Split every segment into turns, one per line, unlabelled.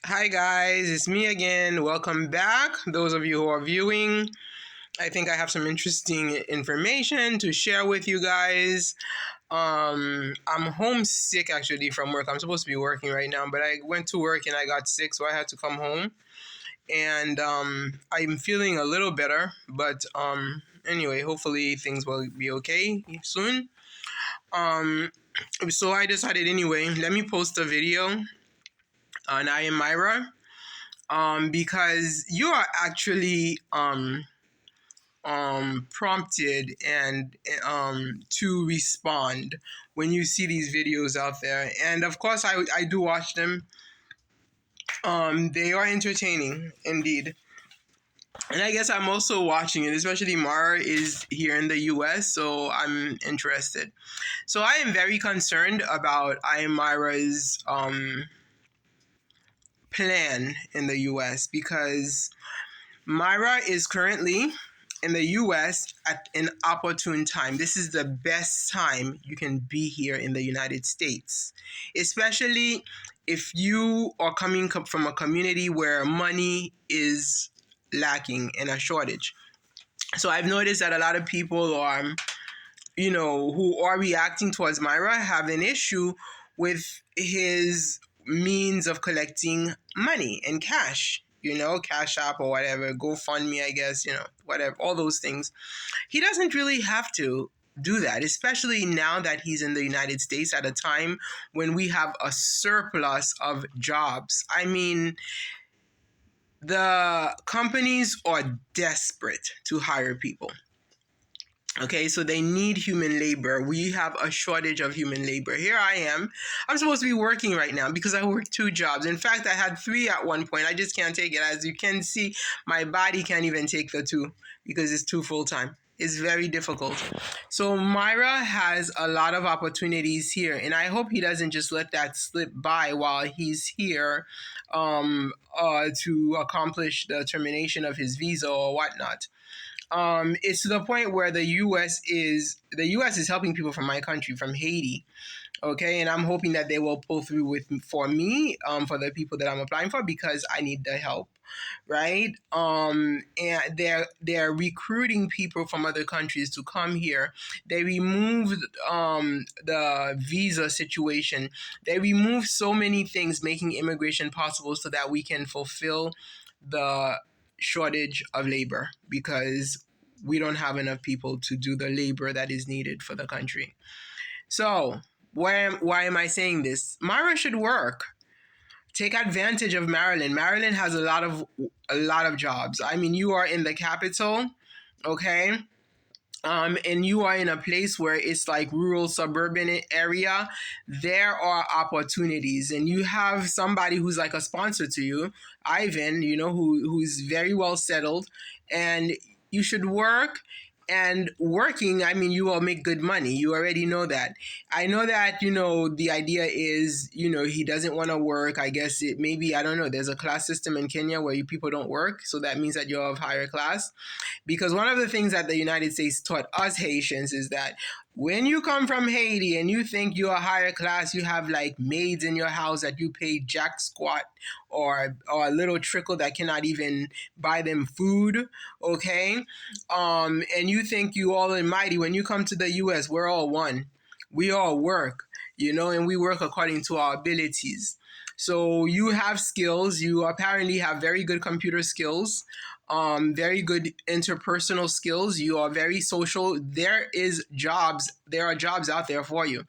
Hi guys, it's me again. Welcome back. Those of you who are viewing, I think I have some interesting information to share with you guys. I'm homesick actually from work. I'm supposed to be working right now, but I went to work and I got sick, so I had to come home. And I'm feeling a little better, but anyway, hopefully things will be okay soon. Um, so I decided anyway, let me post a video on I am Myra. Because you are actually prompted and to respond when you see these videos out there. And of course, I do watch them. They are entertaining indeed. And I guess I'm also watching it, especially Mara is here in the US, so I'm interested. So I am very concerned about I am Myra's plan in the US because Myra is currently in the US at an opportune time. This is the best time you can be here in the United States, especially if you are coming from a community where money is lacking and a shortage. So I've noticed that a lot of people are, who are reacting towards Myra have an issue with his means of collecting money and cash, Cash App or whatever, GoFundMe, I guess, whatever, all those things. He doesn't really have to do that, especially now that he's in the United States at a time when we have a surplus of jobs. I mean, the companies are desperate to hire people. Okay, so they need human labor. We have a shortage of human labor. Here I am. I'm supposed to be working right now because I work 2 jobs. In fact, I had 3 at one point. I just can't take it. As you can see, my body can't even take the 2 because it's too full time. It's very difficult. So Myra has a lot of opportunities here, and I hope he doesn't just let that slip by while he's here to accomplish the termination of his visa or whatnot. It's to the point where the U.S. is helping people from my country, from Haiti. Okay, and I'm hoping that they will pull through for me, for the people that I'm applying for, because I need the help, right? And they're recruiting people from other countries to come here. They removed the visa situation. They removed so many things, making immigration possible so that we can fulfill the shortage of labor, because we don't have enough people to do the labor that is needed for the country. So why am I saying this? Myra should work. Take advantage of Maryland. Maryland has a lot of jobs. I mean, you are in the capital, okay? And you are in a place where it's like rural suburban area. There are opportunities, and you have somebody who's like a sponsor to you, Ivan, who's very well settled, and you should work. And working, I mean, you will make good money. You already know that. I know that, the idea is, he doesn't want to work. I guess it maybe, I don't know, there's a class system in Kenya where people don't work. So that means that you're of higher class. Because one of the things that the United States taught us Haitians is that when you come from Haiti and you think you're a higher class, you have like maids in your house that you pay jack squat or a little trickle that cannot even buy them food, okay? And you think you all almighty. When you come to the US, we're all one. We all work, and we work according to our abilities. So you have skills. You apparently have very good computer skills, very good interpersonal skills. You are very social. There are jobs out there for you.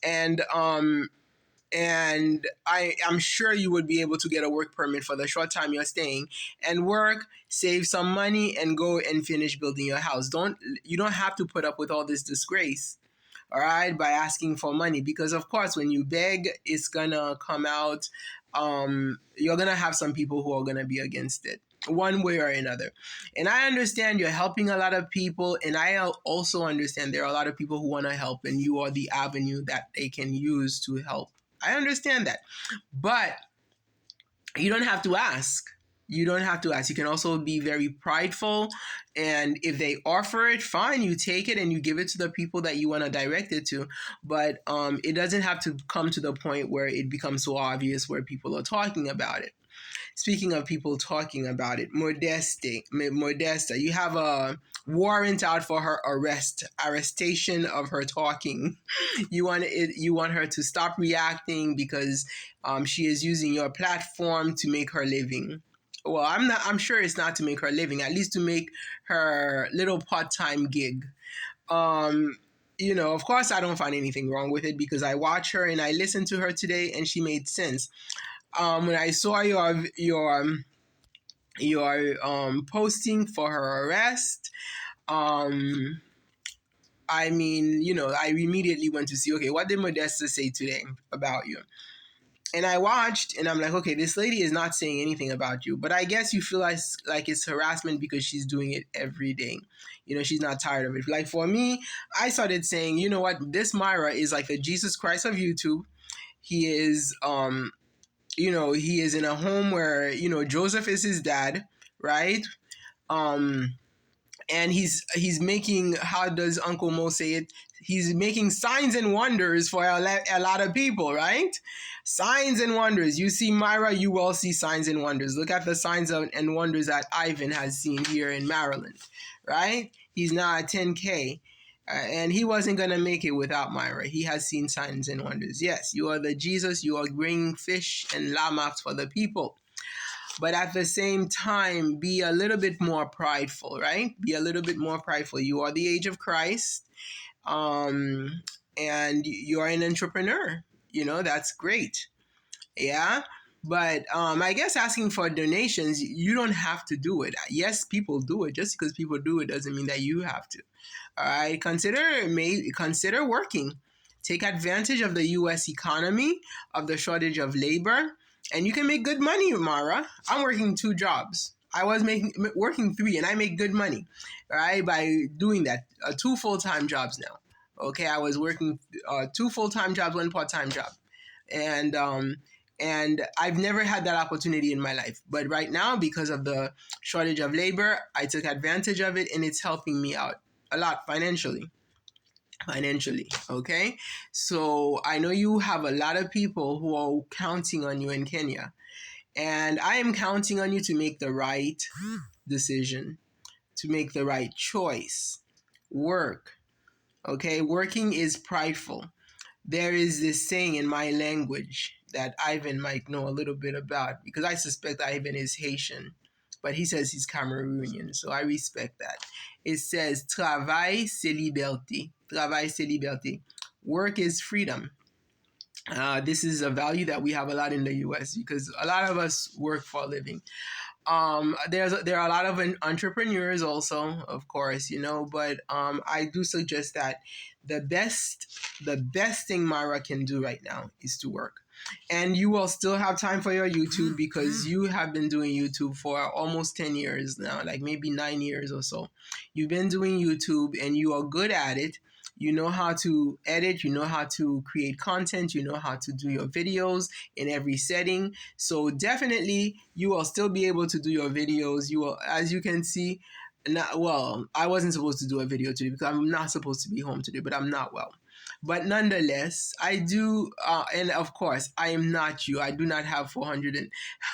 And I'm sure you would be able to get a work permit for the short time you're staying and work, save some money, and go and finish building your house. You don't have to put up with all this disgrace, all right, by asking for money, because of course when you beg, it's gonna come out. You're gonna have some people who are gonna be against it one way or another. And I understand you're helping a lot of people, and I also understand there are a lot of people who want to help, and you are the avenue that they can use to help. I understand that, but you don't have to ask. You don't have to ask. You can also be very prideful. And if they offer it, fine, you take it and you give it to the people that you want to direct it to. But it doesn't have to come to the point where it becomes so obvious where people are talking about it. Speaking of people talking about it, Modesta, you have a warrant out for her arrestation of her talking. You want her to stop reacting because she is using your platform to make her living. Well, I'm sure it's not to make her living, at least to make her little part-time gig. Um, of course, I don't find anything wrong with it because I watch her and I listened to her today, and she made sense. When I saw your posting for her arrest, um, I mean, I immediately went to see, okay, what did Modesta say today about you? And I watched, and I'm like, okay, this lady is not saying anything about you, but I guess you feel like it's harassment because she's doing it every day. She's not tired of it. Like for me, I started saying, you know what, this Myra is like the Jesus Christ of YouTube. He is, he is in a home where Joseph is his dad, right? Um, and he's making, how does Uncle Mo say it? He's making signs and wonders for a lot of people, right? Signs and wonders. You see Myra, you will see signs and wonders. Look at the signs and wonders that Ivan has seen here in Maryland, right? He's now at 10K. And he wasn't going to make it without Myra. He has seen signs and wonders. Yes, you are the Jesus. You are bringing fish and llamas for the people. But at the same time, be a little bit more prideful, right? Be a little bit more prideful. You are the age of Christ, and you are an entrepreneur. That's great. Yeah. But I guess asking for donations, you don't have to do it. Yes, people do it. Just because people do it doesn't mean that you have to. All right. Consider working. Take advantage of the U.S. economy, of the shortage of labor, and you can make good money, Mara. I'm working 2 jobs. I was working 3, and I make good money, right? By doing that, 2 full-time jobs now. Okay, I was working 2 full-time jobs, 1 part-time job, and I've never had that opportunity in my life. But right now, because of the shortage of labor, I took advantage of it, and it's helping me out a lot financially. Okay? So I know you have a lot of people who are counting on you in Kenya. And I am counting on you to make the right decision, to make the right choice. Work. Okay? Working is prideful. There is this saying in my language that Ivan might know a little bit about, because I suspect Ivan is Haitian, but he says he's Cameroonian, so I respect that. It says, travail, c'est liberté. Travail, c'est liberté. Work is freedom. This is a value that we have a lot in the US because a lot of us work for a living. There are a lot of entrepreneurs also, of course, but I do suggest that the best thing Myra can do right now is to work. And you will still have time for your YouTube because you have been doing YouTube for almost 10 years now, like maybe 9 years or so. You've been doing YouTube and you are good at it. You know how to edit, you know how to create content, you know how to do your videos in every setting. So definitely you will still be able to do your videos. You will, as you can see, I wasn't supposed to do a video today because I'm not supposed to be home today, but I'm not well. But nonetheless, I do, and of course, I am not you. I do not have 400 and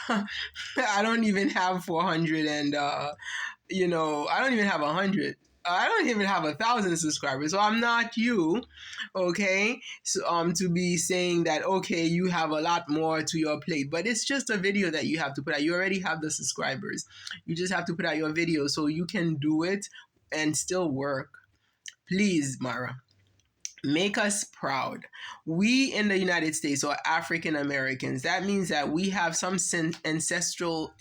I don't even have 400 and, I don't even have 100. I don't even have 1,000 subscribers, so I'm not you, okay? So to be saying that, okay, you have a lot more to your plate, but it's just a video that you have to put out. You already have the subscribers. You just have to put out your video so you can do it and still work. Please, Mara, make us proud. We in the United States are African Americans. That means that we have some ancestral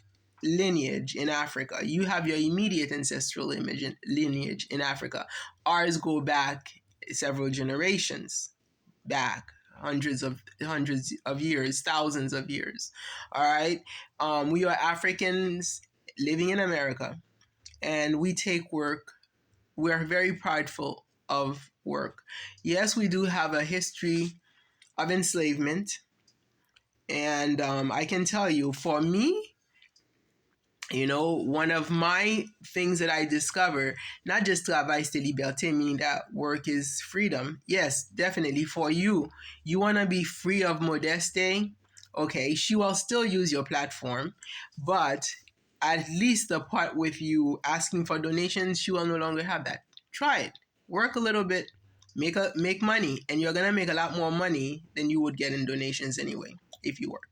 lineage in Africa. You have your immediate ancestral lineage in Africa. Ours go back several generations back, hundreds of years, thousands of years. All right. We are Africans living in America, and we take work. We are very prideful of work. Yes, we do have a history of enslavement, and I can tell you, for me, One of my things that I discover, not just travail c'est liberté, meaning that work is freedom. Yes, definitely for you. You want to be free of Modeste. Okay, she will still use your platform, but at least the part with you asking for donations, she will no longer have that. Try it. Work a little bit, make money, and you're gonna make a lot more money than you would get in donations anyway if you work.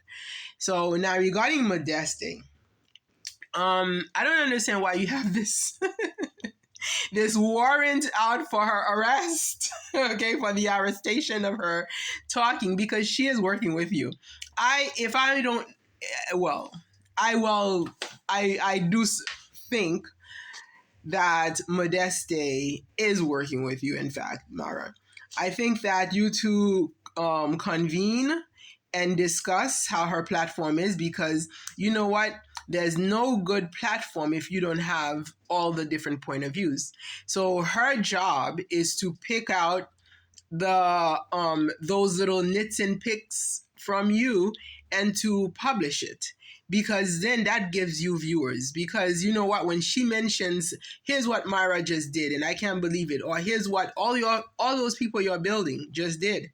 So now regarding Modeste, I don't understand why you have this this warrant out for her arrest. Okay, for the arrestation of her talking, because she is working with you. If I don't, well, I will, I do think that Modeste is working with you. In fact, Mara, I think that you two convene and discuss how her platform is, because you know what, there's no good platform if you don't have all the different point of views. So her job is to pick out the those little nits and picks from you and to publish it, because then that gives you viewers. Because you know what, when she mentions, here's what Myra just did and I can't believe it, or here's what all those people you're building just did,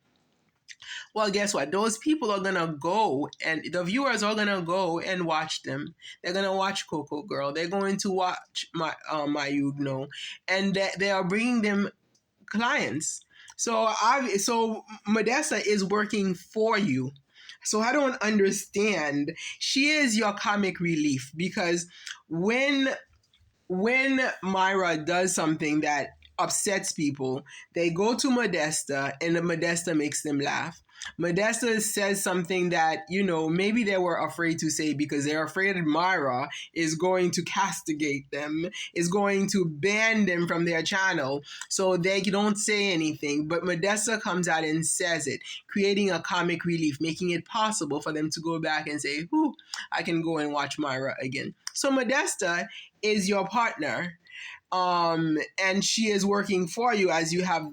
well, guess what? Those people are gonna go, and the viewers are gonna go and watch them. They're gonna watch Coco Girl. They're going to watch my Yugno, and they are bringing them clients. So Modesta is working for you. So I don't understand. She is your comic relief, because when Myra does something that upsets people, they go to Modesta and the Modesta makes them laugh. Modesta says something that, maybe they were afraid to say because they're afraid Myra is going to castigate them, is going to ban them from their channel. So they don't say anything. But Modesta comes out and says it, creating a comic relief, making it possible for them to go back and say, "Whew, I can go and watch Myra again." So Modesta is your partner, and she is working for you, as you have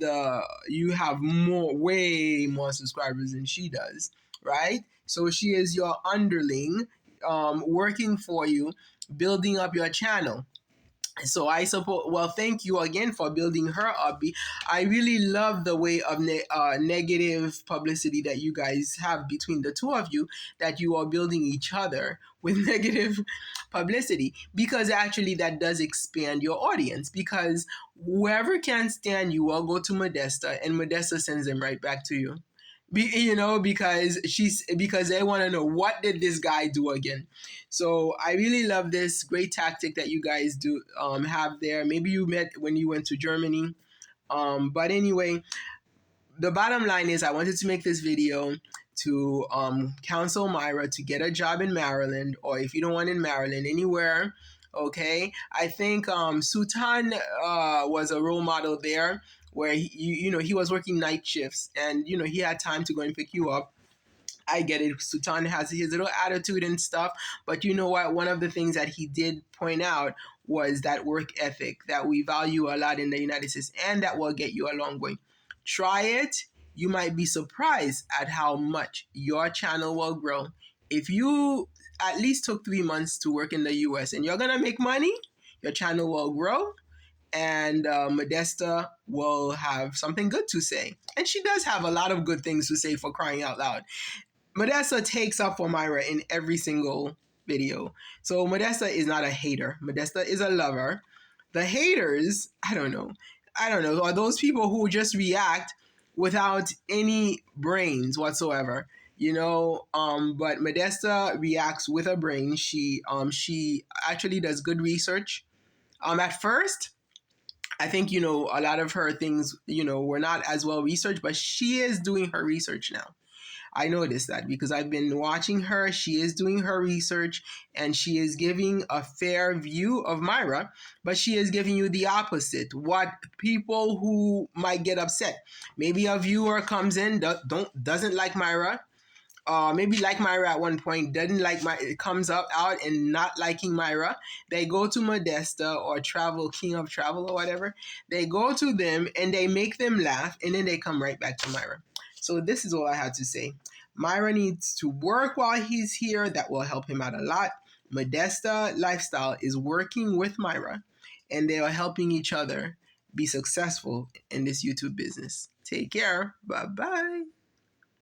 way more subscribers than she does, right? So she is your underling, working for you, building up your channel. So I suppose, well, thank you again for building her up. I really love the way of negative publicity that you guys have between the two of you, that you are building each other with negative publicity, because actually that does expand your audience, because whoever can't stand you will go to Modesta and Modesta sends them right back to you. Because they want to know, what did this guy do again. So I really love this great tactic that you guys do have there. Maybe you met when you went to Germany, but anyway, the bottom line is I wanted to make this video to counsel Myra to get a job in Maryland, or if you don't want in Maryland, anywhere. Okay, I think Sultan was a role model there, where he was working night shifts, and he had time to go and pick you up. I get it. Sultan has his little attitude and stuff, but you know what? One of the things that he did point out was that work ethic that we value a lot in the United States, and that will get you a long way. Try it. You might be surprised at how much your channel will grow. If you at least took 3 months to work in the US and you're gonna make money, your channel will grow, and Modesta will have something good to say. And she does have a lot of good things to say, for crying out loud. Modesta takes up for Myra in every single video. So Modesta is not a hater. Modesta is a lover. The haters, I don't know, are those people who just react without any brains whatsoever. But Modesta reacts with a brain. She actually does good research. At first, I think a lot of her things were not as well researched, but she is doing her research now. I noticed that because I've been watching her. She is doing her research, and she is giving a fair view of Myra, but she is giving you the opposite. What people who might get upset. Maybe a viewer comes in, doesn't like Myra, maybe like Myra at one point, doesn't like it comes out and not liking Myra. They go to Modesta or King of Travel or whatever. They go to them and they make them laugh, and then they come right back to Myra. So this is all I had to say. Myra needs to work while he's here. That will help him out a lot. Modesta Lifestyle is working with Myra, and they are helping each other be successful in this YouTube business. Take care. Bye bye.